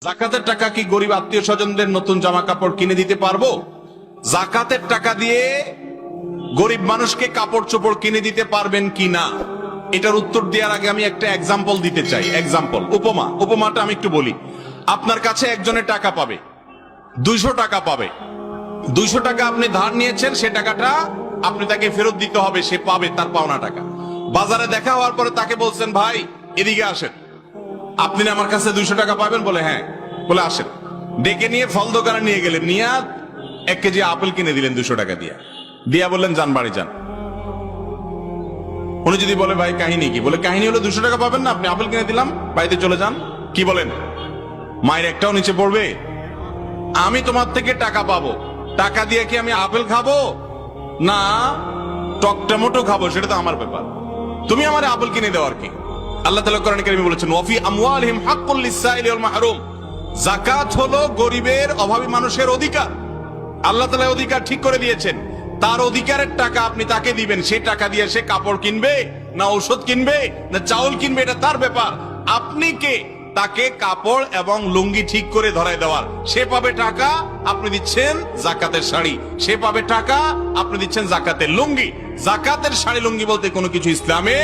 জাকাতের টাকা কি গরিব আত্মীয় স্বজনদের নতুন জামা কাপড় কিনে দিতে পারবো? জাকাতের টাকা দিয়ে গরিব মানুষকে কাপড় চোপড় কিনে দিতে পারবেন কি না, এটার উত্তর দেওয়ার আগে আমি একটা এক্সাম্পল দিতে চাই। এক্সাম্পল, উপমাটা আমি একটু বলি। আপনার কাছে একজনের টাকা পাবে, 200 টাকা পাবে। 200 টাকা আপনি ধার নিয়েছেন, সে টাকাটা আপনি তাকে ফেরত দিতে হবে, সে পাবে তার পাওনা টাকা। বাজারে দেখা হওয়ার পরে তাকে বলছেন, ভাই এদিকে আসেন, আপনি না আমার কাছে 200 টাকা পাবেন? বলে হ্যাঁ। বলে আসেন। ডেকে নিয়ে ফল দোকানে নিয়ে গেলেন, নিয়ে 1 কেজি আপেল কিনে দিলেন 200 টাকা দিয়া বললেন যান বাড়ি যান। উনি যদি বলে ভাই কাহিনী কি? বলে কাহিনী হলো 200 টাকা পাবেন না, আপনি আপেল কিনে দিলাম, বাড়িতে চলে যান। কি বলেন? মায়ের একটাও নিচে পড়বে? আমি তোমার থেকে টাকা পাবো, টাকা দিয়ে কি আমি আপেল খাবো না টকটমেটো খাবো সেটা তো আমার ব্যাপার, তুমি আমার আপেল কিনে দেওয়ার কি? আল্লাহ তাআলা কোরআনে কারিমে বলেছেন ওয়াফি আমওয়ালিহিম হাক্কুল লিসাইলি ওয়াল মাহরুম, যাকাত হলো গরিবের অভাবী মানুষের অধিকার। আল্লাহ তাআলা অধিকার ঠিক করে দিয়েছেন, তার অধিকারের টাকা আপনি তাকে দিবেন, সেই টাকা দিয়ে সে কাপড় কিনবে না ঔষধ কিনবে না চাউল কিনবে, এটা তার ব্যাপার। আপনি কে তাকে কাপড় এবং লুঙ্গি ঠিক করে ধরায় দেওয়ার? সে পাবে টাকা, আপনি দিচ্ছেন জাকাতের শাড়ি, সে পাবে টাকা, আপনি দিচ্ছেন জাকাতের লুঙ্গি। জাকাতের শাড়ি লুঙ্গি বলতে কোনো কিছু ইসলামে